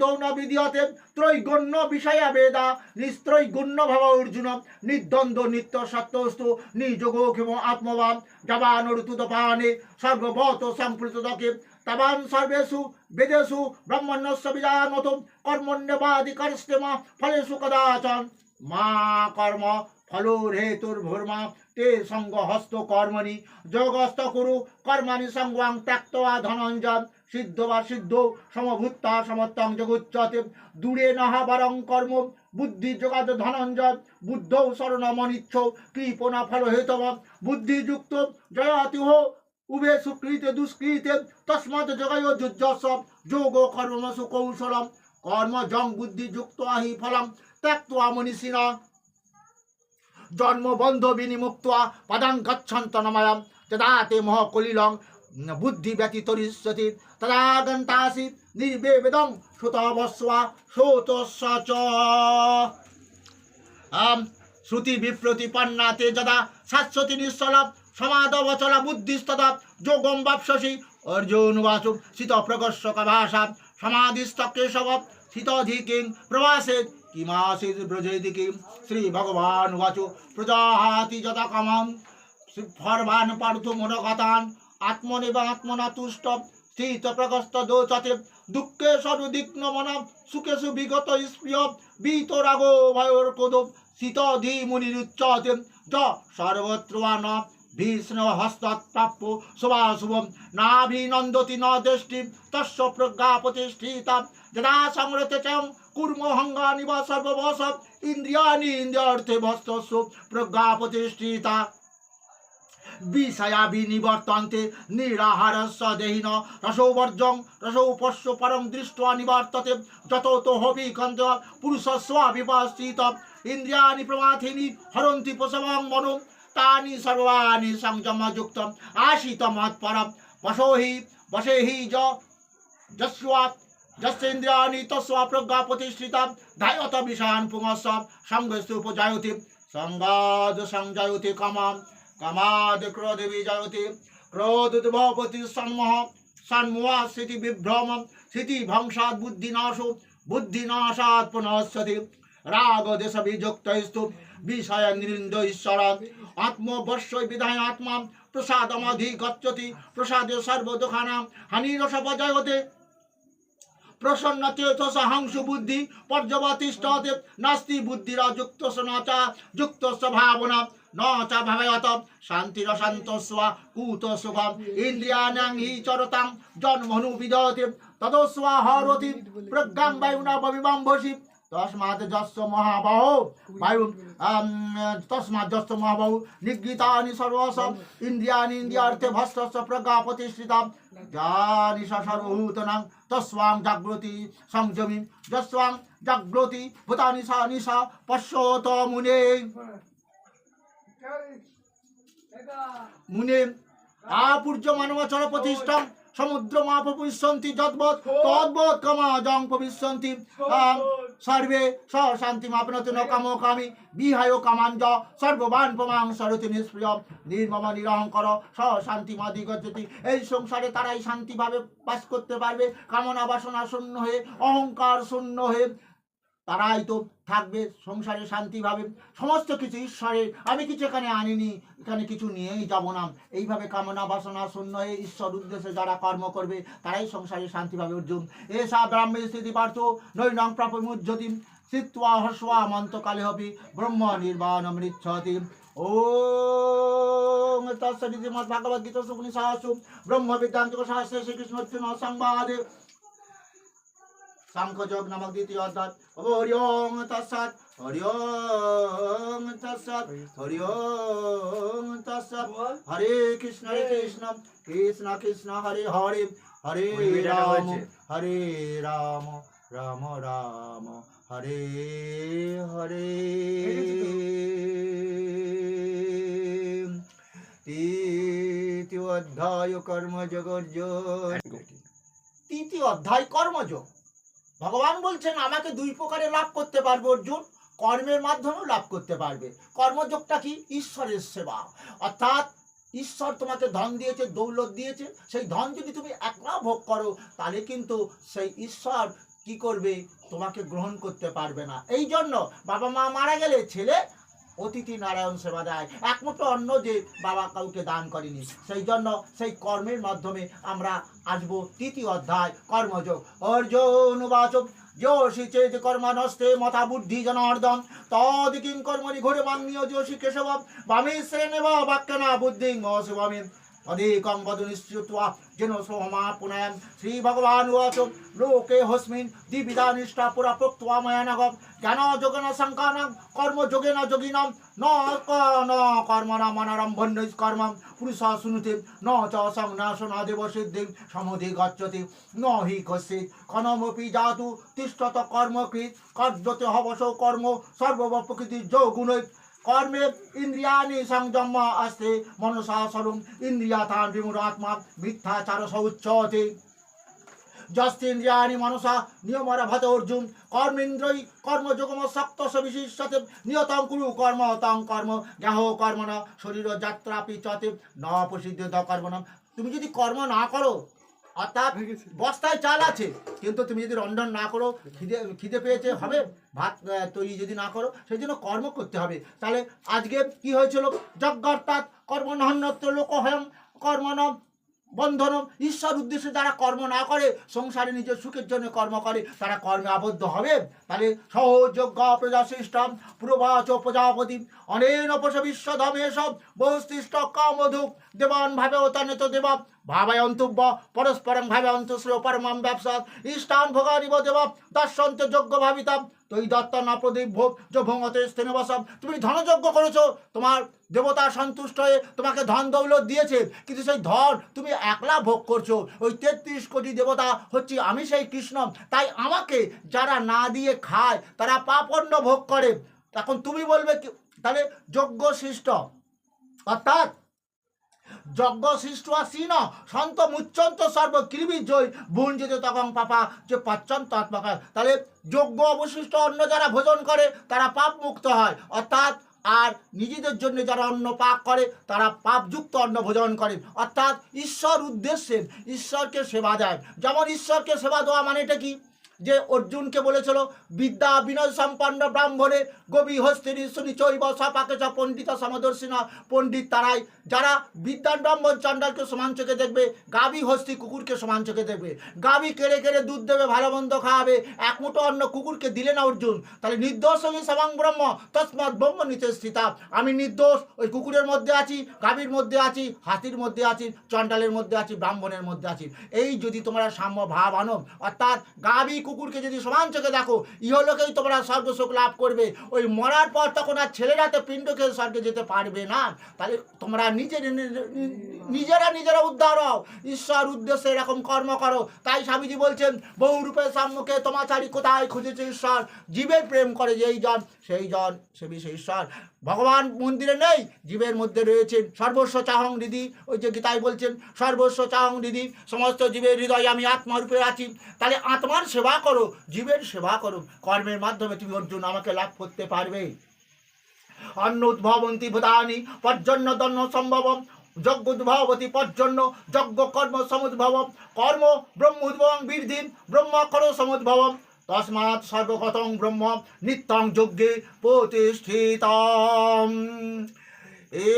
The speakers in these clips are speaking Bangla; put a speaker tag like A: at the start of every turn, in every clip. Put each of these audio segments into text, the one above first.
A: দৌন বিধিয়তে ত্রৈগুণ্য বিষয়া বেদা নিস্ত্রৈগুণ্য ভাব অর্জুন নির্দ্বন্দ্ব নিত্য সত্যস্তু নিযোগক্ষেম আত্মবান জবানুরুতুদপানে সর্বভূত সম্প্রীতদকে তবান সর্বেষু বেদেষু ব্রহ্মণ্যস্য বিজানত কর্মণ্যবাদিকর্ষ্টেম ফলেষু কদাচন মা কর্ম ফলোরেতুর্ভূর্মা তে সঙ্গ হস্ত কর্মণি যোগস্থ কুরু কর্মাণি সঙ্গাং ত্যক্ত্বা ধনঞ্জয় সিদ্ধ বা সিদ্ধ সমভূতা সমত্তং জগুচ্যতে দূরে নহা বরং কর্ম বুদ্ধি যোগাদ ধনঞ্জয় বুদ্ধ শরণমনিচ্ছ কৃপণা ফল হেতব বুদ্ধিযুক্ত জয়াতিহ উভে সুকৃতে দুষ্কৃতে তস্মাৎ জগায় যুজ্জস্ব যোগ কর্মসু কৌশলম কর্ম জং বুদ্ধিযুক্ত হি ফলম ত্যক্ত্বা মনীষিণা জন্মবন্ধ বিনিমুক্ত্বা পদং গচ্ছন্তনময়ম যদা তে মোহ কলিলং বুদ্ধি ব্যতীতরিষ্যতি তদা গন্তাসি নির্বেদং শ্রুতবস্বা শ্রোতস্য শ্রুতি বিপ্রতিপন্নাতে যদা শাশ্বতী নিঃসলা সমাদবচলা বুদ্ধিস্তদা যোগম বাপসসি অর্জুন বাসু শীত প্রকর্ষ ভাষা সমাধিস্থ কেশব শীতধিকিং প্রবাসে কিমাসিদ ব্রজেদিকি শ্রী ভগবান বাচু প্রজাহাতি যথা কামাম ফর্বান পার্থ মনোগতান আত্মনিবা আত্মনা তুষ্ট স্থিত প্রকস্ত দোচতে দুঃখে সদুদিগ্ন মন সুখেষু বিগত স্প্রিয় বিতরাগ ভয়োর কোদ শীতধি মুনিরুচ্চতে য সর্বত্র ভীষ্ণ হস্তাৎ প্রাপ্য শুভাশুভম নাভিনন্দতি ন দৃষ্টি তস্য প্রজ্ঞা প্রতিষ্ঠিতা যদা সংরতে চয়ং কুর্ম হঙ্গানিব সর্ববশ ইন্দ্রিয়াণি ইন্দ্রিয়ার্থে ভস্তস্য প্রজ্ঞা প্রতিষ্ঠিতা বিষয়া বিনিবর্তন্তে নিরাহারস্য দেহিন রসৌবর্জং রসৌপস্য পরং দৃष्ट्वा নিবর্ততে যততো হবিকন্দ পুরুষস্য বিপস্থিত ইন্দ্রিয়াণি প্রমাথিনি হরন্তি প্রসবং মনো তানি সর্বাণি সংযমযুক্ত আশিত মৎপরম বশেহি যস্যেন্দ্রিয়াণি তস্য প্রজ্ঞা প্রতিষ্ঠিতা ধায়ত বিষয়ান পুংস্য সঙ্গস্তু উপজায়তে সঙ্গাদ সংজায়তে কামাম কামাদ ক্রোধ বিজায়তে ক্রোধোদ্ভবতি সন্মোহা স্মৃতি বিভ্রম স্মৃতি ভংসাৎ বুদ্ধিনাশাৎ পুনঃস্যতি রাগ দেশ বিযুক্তস্তু বিষয় নিরিন্দ ঈশ্বর আত্মবশ্যই বিধায় আত্মা প্রসাদমধিগচ্ছতি প্রসাদে সর্বদুঃখানাং হানিরসপজায়তে প্রসন্ন চেতস হংসু বুদ্ধি পর্যবতিষ্ঠতে নাস্তি বুদ্ধিরা যুক্তস্য ন চ যুক্তস্য ভাবনা ন চ ভাবয়ত শান্তিরশান্তস্য কুত সুখম ইন্দ্রিয়াণাং হি চরতাং জন্মনু বিদতে তদস্য হরতি প্রজ্ঞাং বায়ুনা ববিবাম্ভসি তস্মাৎ যস্য মহাবাহো বায়ু তস্মাৎ যস্য মহাবাহু নিগৃহীতানি সর্বস্ব ইন্দ্রিয়াণি ইন্দ্রিয়ার্থে ভস্তস্য প্রজ্ঞা প্রতিষ্ঠিতা জানি সর্বভূতানাং তস্মাং জাগ্রতি সংযমী যস্মাং জাগ্রতি ভূতানি সা নিশা পশ্যত মুনে মুনে আপূর্য মানবচর প্রতিষ্ঠা সমুদ্র মাপবিষ্যন্তি যদ্বৎ তদ্বৎ কামাজং প্রবিষ্যন্তি সর্বে শান্তি মাপনতি ন কামো কামি বিহায় কামাঞ্জ সর্ববান পমাং সরতি নিষ্প্রিয় নির্মম নিরহংকর শান্তি মাদি গচ্ছতি এই সংসারে তারাই শান্তিভাবে বাস করতে পারবে কামনা বাসনা শূন্য হয়ে অহংকার শূন্য হয়ে তারাই তো থাকবে সংসারে শান্তিভাবে সমস্ত কিছু ঈশ্বরের আমি কিছু এখানে আনিনি এখানে কিছু নিয়েই যাব না এইভাবে কামনা বাসনা শূন্য হয়ে ঈশ্বর উদ্দেশ্যে যারা কর্ম করবে তারাই সংসারে শান্তিভাবে অর্জুন এসা ব্রাহ্মী স্থিতি পার্থ নৈনং প্রাপমুজ্জ্যোতিম স্থিত্বা হস্বা মন্তকালে হবি ব্রহ্ম নির্বাণমৃচ্ছতি ওম তৎসদিতি শ্রীমদ্ ভাগবত গীতা উপনিষৎসু ব্রহ্ম বিদ্যান্ত শাস্ত্রে শ্রীকৃষ্ণ অর্জুন সংবাদে সাংখ্যযোগ নামক দ্বিতীয় অধ্যায় হরি ওম তৎসৎ হরি ওম তৎসৎ হরি ওম তৎসৎ হরে কৃষ্ণ কৃষ্ণ কৃষ্ণ হরে হরে হরে রাম রাম রাম হরে হরে তৃতীয় অধ্যায় কর্মযোগ তৃতীয় অধ্যায় কর্মযোগ ভগবান বলছেন আমাকে দুই প্রকারে লাভ করতে পারবে অর্জুন কর্মের মাধ্যমেও লাভ করতে পারবে কর্মযোগটা কি ঈশ্বরের সেবা অর্থাৎ ঈশ্বর তোমাকে ধন দিয়েছে দৌলত দিয়েছে সেই ধন যদি তুমি একলা ভোগ করো তাহলে কিন্তু সেই ঈশ্বর কি করবে, তোমাকে গ্রহণ করতে পারবে না। এই জন্য বাবা মা মারা গেলে ছেলে অতিথি নারায়ণ সেবা দেয়, এক মুঠো অন্ন যে বাবা কাউকে দান করেনি। সেই জন্য সেই কর্মের মাধ্যমে আমরা আসবো তৃতীয় অধ্যায় কর্মযোগ। অর্জুন উবাচ যোশী চেত কর্মনস্তে মথা বুদ্ধি জনার্দন তদিকিং কর্মণি ঘোরে মান্যীয় যোশী কেশব বামে শ্রেণেব বাক্যনা বুদ্ধিং শিবামী অধিকং বদ নিশ্চিত্বা যেন সোমাপুনয়ন। শ্রী ভগবান উবাচ লোকে হস্মিন দ্বিবিধা নিষ্ঠা পুরা প্রোক্ত্বা ময়া নগম জ্ঞান যোগেন শঙ্কানাং কর্মযোগেন যোগিনাম ন কর্মণা মনারম্ভন কর্মম পুরুষা শুনুতে ন চ সংনাশ ন দেব সিদ্ধিং সমধি গচ্ছতি ন হি কশ্চিৎ ক্ষণমপি জাতু তিষ্ঠত কর্মকৃত কার্যতে হবস কর্ম সর্বব প্রকৃতি যোগুণৈ কর্মে ইন্দ্রিয়ানি সংযম আস্তে মনসা স্বরূপ ইন্দ্রিয়াথান বিমূঢ়াত্মা মিথ্যাচার সৌচ্যতে যস্তেন্দ্রিয়ানি মনসা নিয়মরভত অর্জুন কর্মেন্দ্রই কর্মযোগম শক্ত সবিশিষ্যতে নিয়তং কুরু কর্ম তং কর্ম জ্ঞাহ কর্মণ শরীর যাত্রা পিচতে ন প্রসিদ্ধ কর্মণ। তুমি যদি কর্ম না করো, অর্থাৎ বস্তায় চাল আছে কিন্তু তুমি যদি রন্ধন না করো, খিদে পেয়েছে হবে, ভাত তৈরি যদি না করো, সেই জন্য কর্ম করতে হবে। তাহলে আজকে কি হয়েছিল, যজ্ঞ অর্থাৎ কর্মণহন্যত্র লোকহয়ম কর্মণ বন্ধন। ঈশ্বর উদ্দেশ্যে যারা কর্ম না করে, সংসারে নিজের সুখের জন্য কর্ম করে, তারা কর্মে আবদ্ধ হবে। তাহলে সহযোগ্য প্রজাশিষ্টাম পূর্বাচ প্রজাপতি অনেন পশবিশ্বধমে সব বহুস্তিষ্ঠ কামধুক দেবান ভাবে অতনেত দেবা ভাবায় অন্তব্য পরস্পরং ভাবে অন্তশ্রেয় পরমাম ব্যবসা ইষ্টান ভোগানিব দেবা দর্শন্ত যোগ্য ভাবিতাম তৈ দত্ত না প্রদীপ ভোগ যে ভঙ্গতে স্থেনে বসাম। তুমি ধনযজ্ঞ করেছো, তোমার দেবতা সন্তুষ্ট হয়ে তোমাকে ধন দৌলত দিয়েছে, কিন্তু সেই ধন তুমি একলা ভোগ করছো। ওই 33 কোটি দেবতা হচ্ছে আমি সেই কৃষ্ণ, তাই আমাকে যারা না দিয়ে খায় তারা পাপণ্য ভোগ করে। তখন তুমি বলবে কি, তাহলে যজ্ঞ শিষ্ট অর্থাৎ যজ্ঞ সৃষ্ট আসীন সন্ত মুচ্চন্ত সর্ব কৃমি জয় ভুঞ্জিত তখন পাপা যে পচ্চন্ত আত্মকা। তাহলে যজ্ঞ অবশিষ্ট অন্ন যারা ভোজন করে তারা পাপ মুক্ত হয়, অর্থাৎ আর নিজেদের জন্য যারা অন্ন পাক করে তারা পাপযুক্ত অন্ন ভোজন করে, অর্থাৎ ঈশ্বর উদ্দেশ্যে ঈশ্বরকে সেবা দেয়। যেমন ঈশ্বরকে সেবা দেওয়া মানে এটা কি, যে অর্জুনকে বলেছিল বিদ্যা বিনয় সম্পন্ন ব্রাহ্মণে গবি হস্তিনী শুনি চৈব সপাকে চ পণ্ডিত সমদর্শিনা। পণ্ডিত তারাই যারা বিদ্যান ব্রাহ্মণ চণ্ডালকে সমান চোখে দেখবে, গাভী হস্তি কুকুরকে সমান চোখে দেখবে। গাভী কেড়ে কেড়ে দুধ দেবে, ভালো মন্দ খাওয়াবে, এক মুঠো অন্ন কুকুরকে দিলে না অর্জুন। তাহলে নির্দোষ হই সমাং ব্রহ্ম তস্মাৎ ব্রহ্ম নিতে স্থিতা। আমি নির্দোষ, ওই কুকুরের মধ্যে আছি, গাভীর মধ্যে আছি, হাতির মধ্যে আছি, চণ্ডালের মধ্যে আছি, ব্রাহ্মণের মধ্যে আছি। এই যদি তোমরা সাম্য ভাব আনো, অর্থাৎ গাভী কুকুরকে যদি সমান চোখে দেখো, ইহলোকেই তোমরা স্বর্গসুখ লাভ করবে। ওই মরার পর তখন আর ছেলেরা তো পিণ্ড খেয়ে স্বর্গে যেতে পারবে না। তাহলে তোমরা নিজেরা উদ্ধার হও, ঈশ্বর উদ্দেশ্যে এরকম কর্ম করো। তাই স্বামীজি বলছেন বহুরূপে সম্মুখে তোমাচারী কোথায় খুঁজেছে ঈশ্বর, জীবের প্রেম করে যেই জন সেই জন সে বিষয় ঈশ্বর। ভগবান মন্দিরে নেই, জীবের মধ্যে রয়েছেন সর্বস্ব চাহং হৃদি। ওই যে গীতায় বলছেন সর্বস্ব চাহং হৃদি, সমস্ত জীবের হৃদয় আমি আত্মারূপে আছি। তাহলে আত্মার সেবা করো, জীবের সেবা করো, কর্মের মাধ্যমে তুমি অর্জুন আমাকে লাভ করতে পারবে। অন্ন উদ্ভবন্তি ভূতানি পর্জন্য দন্ন সম্ভবম যজ্ঞ উদ্ভবতি পর্জন্য যজ্ঞ কর্ম সমুদ্ভবম কর্ম ব্রহ্ম উদ্ভবং বীর্ধিম ব্রহ্মাক্ষর সমুদ্ভবম তস্মাৎ সর্বগতং ব্রহ্ম নিত্যং যজ্ঞে প্রতিষ্ঠিতম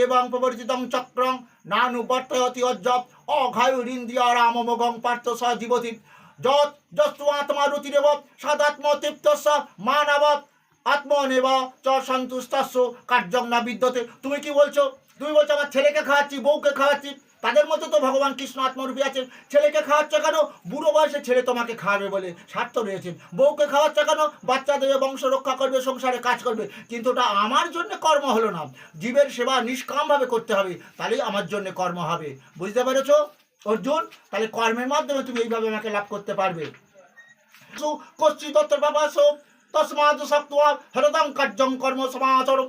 A: এবং প্রবর্তিতং চক্রং নানুবর্তয়তি অজ্জব অঘায়ুরিন্দ্রিয়া রামমোগং পার্থ স জীবতি যৎ যস্তু আত্মা রুতিরেব সদাত্ম তৃপ্তস্য মানব আত্মনেব চ সন্তুষ্টস্য কার্যং না বিদ্যতে। তুমি কি বলছো? তুমি বলছো আমার ছেলেকে খাওয়াচ্ছি, বউকে খাওয়াচ্ছি, তাদের মধ্যে তো ভগবান কৃষ্ণ আত্মরূপী আছেন। ছেলেকে খাওয়াচ্ছ কেন? বুড়ো বয়সে ছেলে তোমাকে খাওয়াবে বলে স্বার্থ রয়েছে। বউকে খাওয়াচ্ছ কেন? বাচ্চা দেবে, বংশ রক্ষা করবে, সংসারে কাজ করবে। কিন্তু ওটা আমার জন্য কর্ম হলো না। জীবের সেবা নিষ্কামভাবে করতে হবে, তাহলেই আমার জন্য কর্ম হবে। বুঝতে পেরেছো অর্জুন? তাহলে কর্মের মাধ্যমে তুমি এইভাবে আমাকে লাভ করতে পারবে। কশ্চিৎ তত্র বাবাস তস্মাৎ সক্ত্বা হরদং কার্যং কর্ম সমাচরম।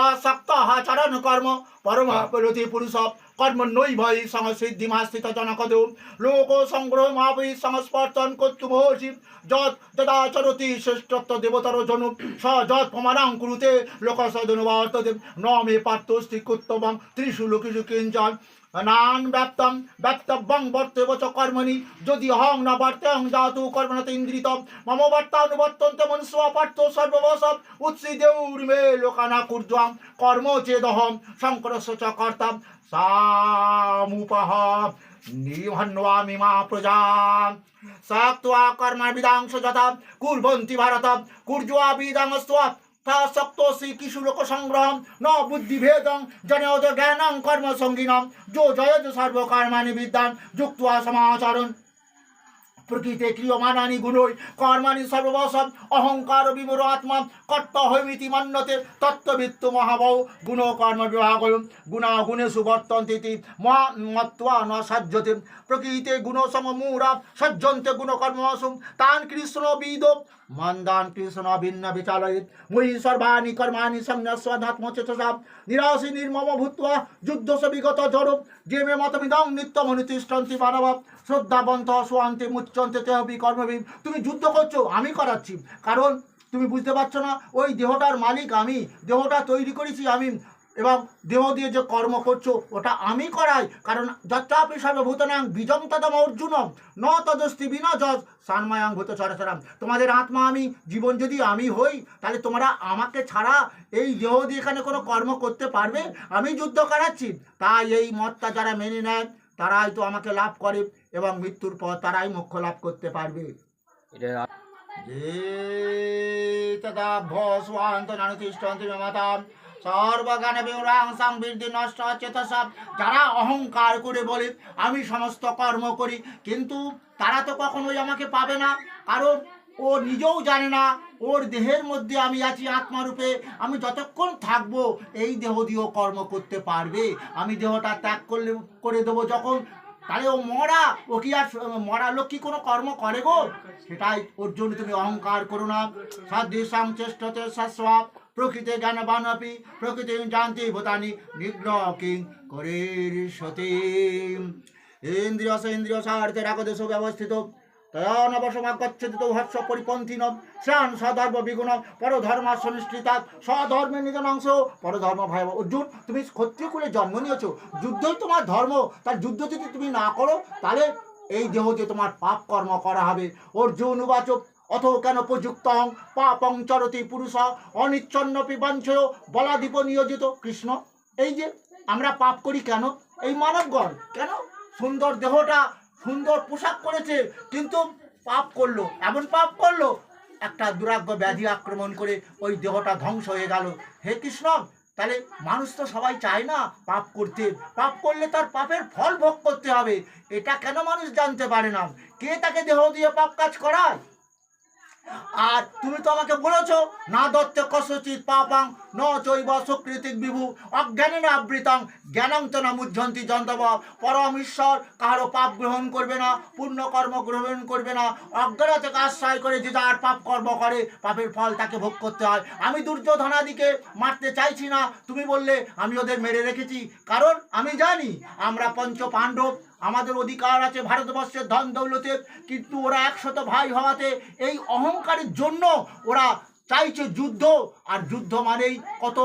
A: অসক্ত আচরণ কর্ম পরমাপরতি পুরুষ কর্মণ্যই ভয় সংসিদ্ধিমাস্থিত জনকদ লোক সংগ্রহ মহাবৈ সংস্পর্শন কর্তুমহর্ষি যৎ যদাচরতি শ্রেষ্ঠত্ব দেবতর জনু স যৎ প্রমাণাং কুরুতে লোকসদনুবর্ততে ন মে পার্থস্তি কুত্তবং ত্রিষু লোকেষু কিঞ্চন নান ব্যপ্তম ব্যপ্তব্যং বর্তেব চ কর্মণি যদি অহং ন বর্তেহং জাতু কর্মণত ইন্দ্রিত মম বর্তানুবর্তন্তে মনুষ্য পার্থ সর্ববসৎ উৎসিদেউর্মে লোকানা কুর্যাং কর্ম চেদহং শঙ্করস্য চ কর্তাম সামুপহ নিভন্বামি মা প্রজা सक्त्वा कर्मविदांश যথা কুর্বন্তি ভারত কুর্যা বিদাংস্ত্বা শক্তোসি কিছু লোক সংগ্রহম ন বুদ্ধিভেদং জনয়ত জ্ঞানং কর্ম সঙ্গিনম যো জয়ত সর্বকর্মাণি বিদ্যান যুক্ত্বা সমাচরণ প্রকৃতে ক্রিয়মানানি গুণই কর্মাণি সর্ববশম অহংকার বিমূঢ় আত্মা কর্তা হৈমিতি মন্যতে তত্ত্ববিত্ত মহাবহ গুণ কর্ম বিভাগ গুণাগুণেষু বর্তন্তে মত্ত্বা ন সজ্জতে প্রকৃতে গুণসম মূঢ়া সজ্জন্তে গুণকর্মসু তান কৃষ্ণবিদ মন্দান কৃষ্ণ ভিন্ন বিচালয়েৎ মুই সর্বাণি কর্মাণি সংন্যস্বাধ্যাত্মচেতসা নিরাশি নির্মম ভূত্বা যুদ্ধস বিগত জড় যে মে মতমিদং নিত্যমনুতিষ্ঠন্তি মানব শ্রদ্ধাবন্ত সোয়ান্তে মুচ্চন্তে তেহবি কর্মবি তুমি যুদ্ধ করছো আমি করাচ্ছি কারণ তুমি বুঝতে পারছো না ওই দেহটার মালিক আমি দেহটা তৈরি করেছি আমি এবং দেহ দিয়ে যে কর্ম করছো ওটা আমি করাই কারণ যত্রাপি সর্বভূতানাং বীজং তদম অর্জুনম ন তদস্তি বিনা যজ সান্মায়াং ভূত চরাচরাম তোমাদের আত্মা আমি জীবন যদি আমি হই তাহলে তোমরা আমাকে ছাড়া এই দেহ দিয়ে এখানে কোনো কর্ম করতে পারবে আমি যুদ্ধ করাচ্ছি তাই এই মতটা যারা মেনে নেয় তারাই তো আমাকে লাভ করে এবং মৃত্যুর পর তারাই মোক্ষ লাভ করতে পারবে যে তদা ভস্বান্ত নানুতিষ্ঠন্তি মাতাম সর্বজ্ঞান বিমূঢ়াং সংবৃদ্ধি নষ্ট চেতসা যারা অহংকার করে বলে আমি সমস্ত কর্ম করি কিন্তু তারা তো কখনোই আমাকে পাবে না কারণ ও নিজেও জানে না ওর দেহের মধ্যে আমি আছি আত্মারূপে আমি যতক্ষণ থাকবো এই দেহ দিয়েও কর্ম করতে পারবে আমি দেহটা ত্যাগ করে দেবো যখন তাহলে ও মরা ও কি আর মরা লোক কি কোনো কর্ম করে গো সেটাই ওর জন্য তুমি অহংকার করো না সাদৃশাং চেষ্টতে সস্বাপ প্রকৃতি জ্ঞানবান আপি প্রকৃতি জানতি ভূতানি নিগ্রহ কিং করিষ্যতি ইন্দ্রিয় ইন্দ্রিয় স্বার্থে রাগদেশ ব্যবস্থিত তয়নবসমাগচ্ছেদ হর্ষ পরিপন্থীনম শ্রাণ সধর্ম বিগুণ পরধর্ম সনিষ্ঠিতা স্বধর্মে নিধনাংশ পরধর্ম ভয় অর্জুন তুমি ক্ষত্রিয়কুলে জন্ম নিয়েছো যুদ্ধই তোমার ধর্ম তার যুদ্ধ যদি তুমি না করো তাহলে এই দেহ দিয়ে তোমার পাপ কর্ম করা হবে অর্জুন উবাচক অথ কেন প্রযুক্ত পাপং চরতি পুরুষ অনিচ্ছন্নপি বাঞ্ছয় বলাদীপ নিয়োজিত কৃষ্ণ এই যে আমরা পাপ করি কেন এই মানবগণ কেন সুন্দর দেহটা সুন্দর পোশাক করেছে কিন্তু পাপ করলো এমন পাপ করলো একটা দুরাগ্য ব্যাধি আক্রমণ করে ওই দেহটা ধ্বংস হয়ে গেল হে কৃষ্ণ তাহলে মানুষ তো সবাই চায় না পাপ করতে পাপ করলে তার পাপের ফল ভোগ করতে হবে এটা কেন মানুষ জানতে পারে না কে তাকে দেহ দিয়ে পাপ কাজ করায় আর তুমি তো আমাকে বলেছো না দত্তে কসচিত পাপাং ন চৈব সুকৃতিক বিভু অজ্ঞানেন আবৃতাং জ্ঞানাং তো না মুহ্যন্তি জন্তব পরম ঈশ্বর কারো পাপ গ্রহণ করবে না পুণ্য কর্ম গ্রহণ করবে না অজ্ঞান থেকে আশ্রয় করে যে যার পাপ কর্ম করে পাপের ফল তাকে ভোগ করতে হয় আমি দুর্যোধনাদিকে মারতে চাইছি না তুমি বললে আমি ওদের মেরে রেখেছি কারণ আমি জানি আমরা পঞ্চ পাণ্ডব আমাদের অধিকার আছে ভারতবর্ষের ধন দৌলতের কিন্তু ওরা 100 ভাই হওয়াতে এই অহংকারের জন্য ওরা চাইছে যুদ্ধ আর যুদ্ধ মানেই কত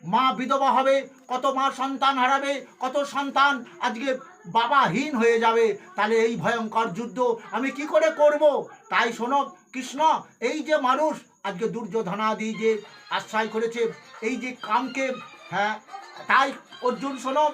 A: মা বিধবা হবে কত মা সন্তান হারাবে কত সন্তান আজকে বাবাহীন হয়ে যাবে তাহলে এই ভয়ঙ্কর যুদ্ধ আমি কি করে করব তাই শোনো কৃষ্ণ এই যে মানুষ আজকে দুর্যোধনাদি যে আশ্রয় করেছে এই যে কামকে হ্যাঁ তাই অর্জুন শোনো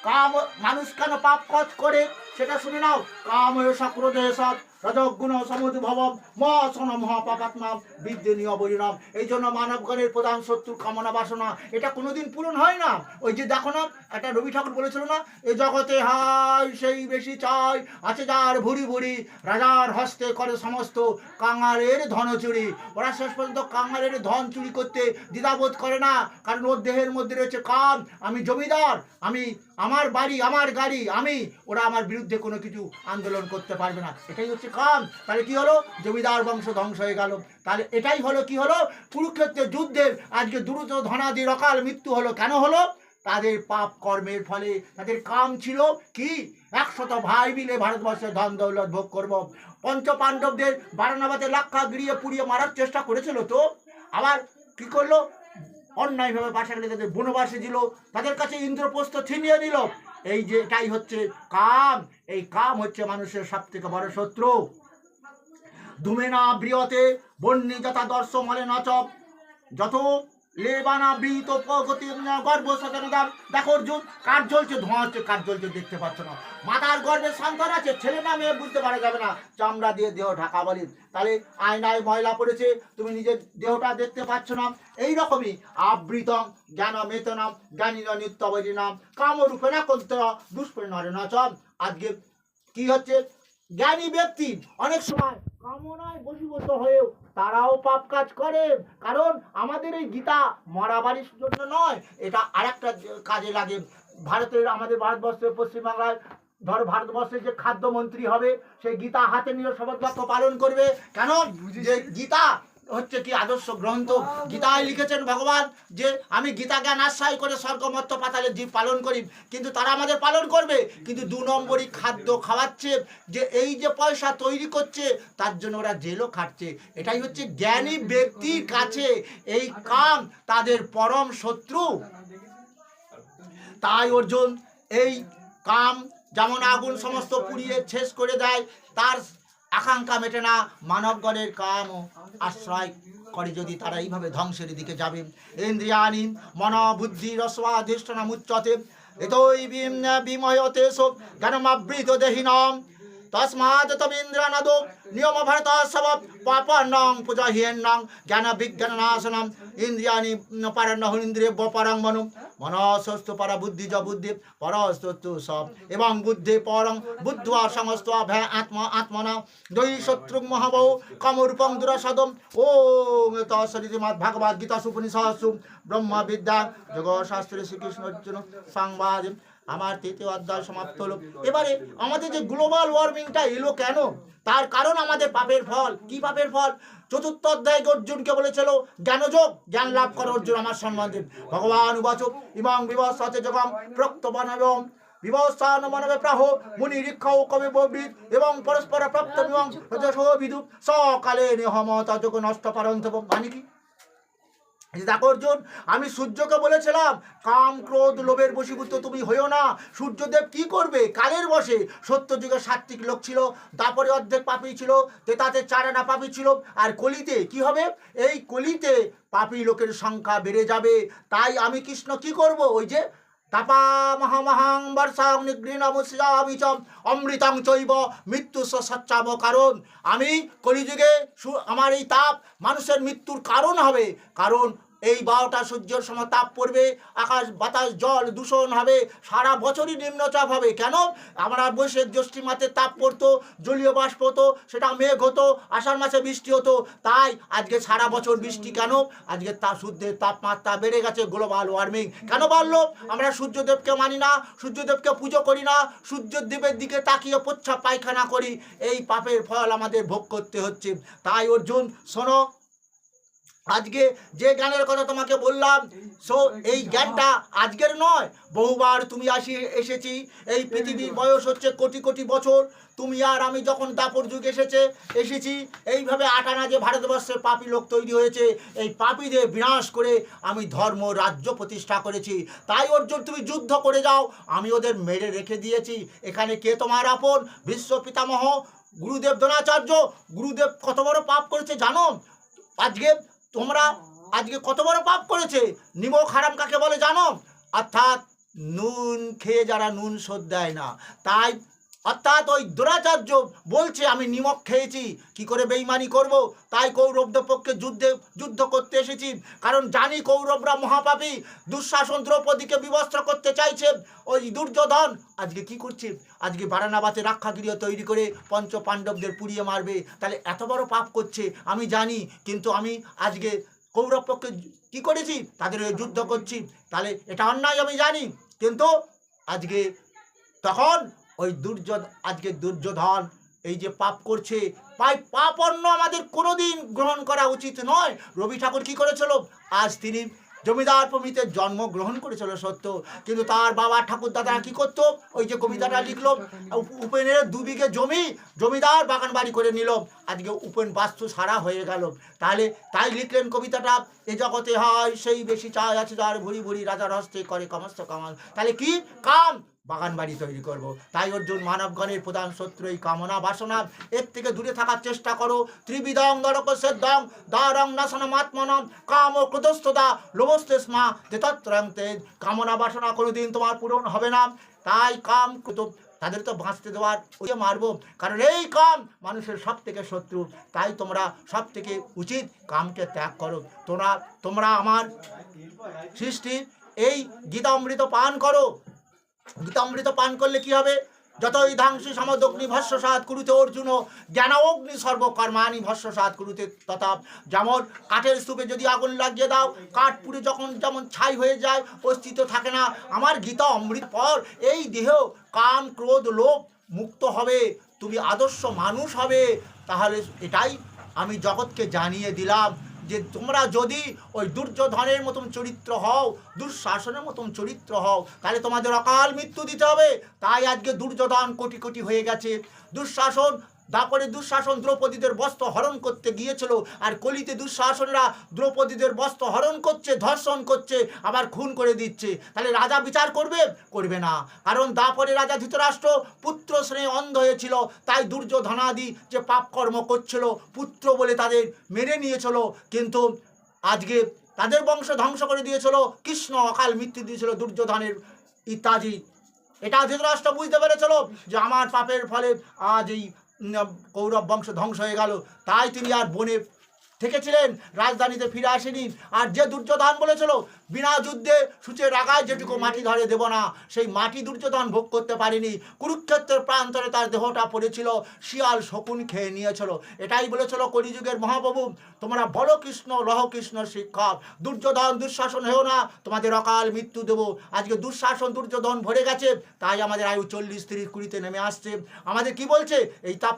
A: কাম মানুষ কেন পাপ কাজ করে সেটা শুনে নাও কাম ক্রোধে সৎ রজগুণ সমুদ্ভব মহাসন মহাপাপাত্মা বিদ্যনীয় বলিনাম এই জন্য মানবগণের প্রধান শত্রু কামনা বাসনা এটা কোনোদিন পূরণ হয় না ওই যে দেখো না একটা রবি ঠাকুর বলেছিল না এ জগতে হাই সেই বেশি চাই আছে যার ভুরি ভুরি রাজার হস্তে করে সমস্ত কাঙালের ধন চুরি ওরা শেষ পর্যন্ত কাঙালের ধন চুরি করতে দ্বিধাবোধ করে না কারণ ওর দেহের মধ্যে রয়েছে কাম আমি জমিদার আমি আমার বাড়ি আমার গাড়ি আমি ওরা আমার বিরুদ্ধে কোনো কিছু আন্দোলন করতে পারবে না এটাই হচ্ছে হচ্ছে কাম, তাহলে কি হলো? জমিদার বংশ ধ্বংস হয়ে গেল। তাহলে এটাই হলো কি হলো? কুরুক্ষেত্রের যুদ্ধের আজকে দুর্যোধনাদির অকাল মৃত্যু হলো। কেন হলো? তাদের পাপ কর্মের ফলে। তাদের কাম ছিল কি? 100 ভাই মিলে ভারতবর্ষের ধন দৌলত ভোগ করব। পঞ্চ পাণ্ডবদের বারানাবাদে লাক্ষা গিরিয়ে পুড়িয়ে মারার চেষ্টা করেছিল তো, আবার কি করলো? অন্যায়ভাবে পাশাকালে তাদের বনবাসে দিল, তাদের কাছে ইন্দ্রপ্রস্থ ছিনিয়ে দিল। এই যে এটাই হচ্ছে কাম। এই কাম হচ্ছে মানুষের সব থেকে বড় শত্রু। ধুমেনা বৃহতে বন্যী যথা দর্শ মলে নচপ যত লেবানা বৃত প্রগতি গর্ভ সচেতনতা। দেখো অর্জুন, কাঠ জ্বলছে, ধোঁয়া হচ্ছে, কাঠ জ্বলছে, দেখতে পাচ্ছ না। মাতার গর্ভে সন্তান আছে, ছেলে না মেয়ে বুঝতে পারা যাবে না, চামড়া দিয়ে দেহ ঢাকা বলি। তাহলে আয়নায় ময়লা পড়েছে, তুমি নিজের দেহটা দেখতে পাচ্ছ না। এই রকমই আবৃতম জ্ঞান মেতনাম জ্ঞানী নিত্য বৈরিনাম কামরূপে না করতে দুষ্পরিণারে না চম। আজকে কি হচ্ছে? জ্ঞানী ব্যক্তি অনেক সময় কামনায় বশীভূত হয়েও তারাও পাপ কাজ করে। কারণ আমাদের এই গীতা মরাবাড়ির জন্য নয়, এটা আরেকটা কাজে লাগে। ভারতের, আমাদের ভারতবর্ষের পশ্চিমবাংলায় ধর ভারতবর্ষের যে খাদ্যমন্ত্রী হবে, সেই গীতা হাতে নিয়ে শপথ বাক্য পালন করবে। কেন? যে গীতা হচ্ছে কি আদর্শ গ্রন্থ। গীতায় লিখেছেন ভগবান যে আমি গীতা জ্ঞান আশ্রয় করে স্বর্গমত্ত পাতালে জীব পালন করি। কিন্তু তারা আমাদের পালন করবে, কিন্তু 2 নম্বরই খাদ্য খাওয়াচ্ছে, যে এই যে পয়সা তৈরি করছে তার জন্য ওরা জেলও খাটছে। এটাই হচ্ছে জ্ঞানী ব্যক্তির কাছে এই কাম তাদের পরম শত্রু। তাই অর্জুন, এই কাম যেমন আগুন সমস্ত পুড়িয়ে শেষ করে দেয়, তার আকাঙ্ক্ষা মেটে না। মানবগণের কাম আশ্রয় করে যদি তারা এইভাবে ধ্বংসের দিকে যাবে। ইন্দ্রিয়াণী মন বুদ্ধি রস্বাধিষ্ঠনা মুচ্যতে এতই বিময়তে সব জ্ঞানমাবৃত দেহিনাম তস্মাৎ তমিন্দ্রানাদো নিয়ম ভারত সব পাপনং পূজাহীনং জ্ঞান বিজ্ঞান নাশনম ইন্দ্রিয়াণী পারণ্য ইন্দ্রিয় পরং মনু মনস্তু পর বুদ্ধি য বুদ্ধি পরস্তু সব এবং বুদ্ধি পরং বুদ্ধা সমস্ত ভ্যা আত্মা আত্মনা দৈ শত্রু মহাবৌ কমরূপং দুরসদম ওম তৎসদিতি ভাগবত গীতা সুপনিষৎসু ব্রহ্মবিদ্যা যোগশাস্ত্রে শ্রীকৃষ্ণ অর্জুন সংবাদ। আমার 3য় অধ্যায় সমাপ্ত হলো। এবারে আমাদের যে গ্লোবাল ওয়ার্মিংটা এলো কেন? তার কারণ আমাদের পাপের ফল। কি পাপের ফল? 4th অধ্যায় অর্জুনকে বলেছিল জ্ঞানযোগ, জ্ঞান লাভ করো অর্জুন আমার সম্বন্ধে। ভগবান উবাচ ইমাং বিবস্বতে যোগম প্রক্তবনবম বিবস্বান মানবে প্রাহ মুনি ঋক্ষৌ কবি ববিদ এবং পরস্পর প্রাপ্তমিমাং রজসো বিদুপ সকালে নেহমতা যোগ নষ্ট পারন্তব। মানে কি? দেখো অর্জুন, আমি সূর্যকে বলেছিলাম কাম ক্রোধ লোভের বশীভূত তুমি হইও না। সূর্যদেব কি করবে? কালের বসে। সত্য যুগে সাত্বিক লোক ছিল, তারপরে অর্ধেক পাপী ছিল, তেতাতে 4 আনা পাপী ছিল। আর কলিতে কি হবে? এই কলিতে পাপী লোকের সংখ্যা বেড়ে যাবে। তাই আমি কৃষ্ণ কি করব? ওই যে তাপা মহামহাং বর্ষাং নিগৃহীণমুষ্যামি চ অমৃতং চৈব মৃত্যু সচ্চাব। কারণ আমি কলিযুগে আমার এই তাপ মানুষের মৃত্যুর কারণ হবে। কারণ এই 12টা সূর্যের সময় তাপ পড়বে, আকাশ বাতাস জল দূষণ হবে, সারা বছরই নিম্নচাপ হবে। কেন? আমরা বৈশাখ জ্যৈষ্ঠী মাসে তাপ পড়তো, জলীয় বাষ্প হতো, সেটা মেঘ হতো, আষাঢ় মাসে বৃষ্টি হতো। তাই আজকে সারা বছর বৃষ্টি কেন? আজকে সূর্যের তাপমাত্রা বেড়ে গেছে, গ্লোবাল ওয়ার্মিং। কেন বাড়লো? আমরা সূর্যদেবকে মানি না, সূর্যদেবকে পুজো করি না, সূর্যদেবের দিকে তাকিয়ে প্রচ্ছাপ পায়খানা করি। এই পাপের ফল আমাদের ভোগ করতে হচ্ছে। তাই অর্জুন শোনো, আজকে যে জ্ঞানের কথা তোমাকে বললাম, এই জ্ঞানটা আজকের নয়, বহুবার তুমি এসেছি। এই পৃথিবীর বয়স হচ্ছে কোটি কোটি বছর। তুমি আর আমি যখন দাপর যুগ এসেছি এইভাবে 8 আনা যে ভারতবর্ষের পাপী লোক তৈরি হয়েছে, এই পাপীদের বিনাশ করে আমি ধর্ম রাজ্য প্রতিষ্ঠা করেছি। তাই অর্জুন তুমি যুদ্ধ করে যাও, আমি ওদের মেরে রেখে দিয়েছি। এখানে কে তোমার আপন? বিশ্ব পিতামহ গুরুদেব দ্রোণাচার্য। গুরুদেব কত বড় পাপ করেছে জানো? আজকে কত বড় পাপ করেছে? নিমক হারাম কাকে বলে জানো? অর্থাৎ নুন খেয়ে যারা নুন শোধ দেয় না। তাই অর্থাৎ ওই দ্রোণাচার্য বলছে আমি নিমক খেয়েছি, কি করে বেঈমানি করব? তাই কৌরবদের পক্ষে যুদ্ধ করতে এসেছি। কারণ জানি কৌরবরা মহাপাপী, দুঃশাসন দ্রৌপদীকে বিবস্ত্র করতে চাইছে। ওই দুর্যোধন আজকে কি করছে? আজকে বারানাবাতে রাক্ষাগৃহ তৈরি করে পঞ্চ পাণ্ডবদের পুড়িয়ে মারবে। তাহলে এত বড় পাপ করছে আমি জানি, কিন্তু আমি আজকে কৌরব পক্ষে কি করেছি? তাদের যুদ্ধ করছি। তাহলে এটা অন্যায় আমি জানি, কিন্তু আজকে তখন ওই দুর্যোধন এই যে পাপ করছে, পাপ অন্ন আমাদের কোনোদিন গ্রহণ করা উচিত নয়। রবি ঠাকুর কি করেছিল? আজ তিনি জমিদার প্রমিতের জন্ম গ্রহণ করেছিল সত্য, কিন্তু তার বাবা ঠাকুর দাদারা কি করতো? ওই যে কবিতাটা লিখলো, উপেনের 2 বিঘে জমি জমিদার বাগান বাড়ি করে নিল, আজকে উপেন বাস্তু সারা হয়ে গেল। তাহলে তাই লিখলেন কবিতাটা, এ জগতে হয় সেই বেশি চাই আছে যার ভুরি ভুরি রাজার হস্তে করে কামস্ত কামাল। তাহলে কি? কাম, বাগান বাড়ি তৈরি করব। তাই অর্জুন, মানবগণের প্রধান শত্রু এই কামনা বাসনা, এর থেকে দূরে থাকার চেষ্টা করো। ত্রিবিধং নরকস্যেদং দারং নাশনমাত্মনম কাম ও ক্রোধস্থদা লোভস্তেস্মা তেতত্রন্তে। কামনা বাসনা কোনোদিন তোমার পূরণ হবে না। তাই কাম ক্রোধ তাদের তো বাঁচতে দেওয়ার ওই মারবো, কারণ এই কাম মানুষের সব থেকে শত্রু। তাই তোমরা সব থেকে উচিত কামকে ত্যাগ করো। তোমরা আমার সৃষ্টি, এই গীতামৃত পান করো। গীতামৃত পান করলে কি হবে? যতই ধাংসি সমদগ্নি ভস্মসাৎ কুরুতে অর্জুন জ্ঞান অগ্নি সর্বকর্মাণি ভস্মসাৎ কুরুতে তথা। যেমন কাঠের স্তূপে যদি আগুন লাগিয়ে দাও, কাঠ পুড়ে যখন যেমন ছাই হয়ে যায়, অস্তিত্ব থাকে না, আমার গীতা অমৃত পর এই দেহ কাম ক্রোধ লোভ মুক্ত হবে, তুমি আদর্শ মানুষ হবে। তাহলে এটাই আমি জগৎকে জানিয়ে দিলাম যে তোমরা যদি ওই দুর্যোধনের মতন চরিত্র হও, দুঃশাসনের মতন চরিত্র হও, তাহলে তোমাদের অকাল মৃত্যু দিতে হবে। তাই আজকে দুর্যোধন কোটি কোটি হয়ে গেছে। দুঃশাসন, দাপরে দুঃশাসন দ্রৌপদীদের বস্ত্র হরণ করতে গিয়েছিল, আর কলিতে দুঃশাসনরা দ্রৌপদীদের বস্ত্র হরণ করছে, ধর্ষণ করছে, আবার খুন করে দিচ্ছে। তাহলে রাজা বিচার করবে? করবে না। কারণ দাপরে রাজা ধৃতরাষ্ট্র পুত্র স্নেহে অন্ধ হয়েছিল, তাই দুর্যোধনাদি যে পাপ কর্ম করছিল পুত্র বলে তাদের মেরে নিয়েছিল, কিন্তু আজকে তাদের বংশ ধ্বংস করে দিয়েছিল, কৃষ্ণ অকাল মৃত্যু দিয়েছিল দুর্যোধনের ইত্যাদি। এটা ধৃতরাষ্ট্র বুঝতে পেরেছিল যে আমার পাপের ফলে আজ এই কৌরব বংশ ধ্বংস হয়ে গেল। তাই তিনি আর বনে থেকেছিলেন, রাজধানীতে ফিরে আসেনি। আর যে দুর্যোধন বলেছিল বিনা যুদ্ধে সূচের আগায় যেটুকু মাটি ধরে দেব না, সেই মাটি দুর্যোধন ভোগ করতে পারেনি। কুরুক্ষেত্রের প্রান্তরে তার দেহটা পড়েছিল, শিয়াল শকুন খেয়ে নিয়েছিল। এটাই বলেছিল কলিযুগের মহাপ্রভু, তোমরা বলো কৃষ্ণ লহ কৃষ্ণ শিক্ষক, দুর্যোধন দুঃশাসন হেও না, তোমাদের অকাল মৃত্যু দেব। আজকে দুঃশাসন দুর্যোধন ভরে গেছে, তাই আমাদের আয়ু 40, 30, 20-তে নেমে আসছে। আমাদের কি বলছে? এই তাপ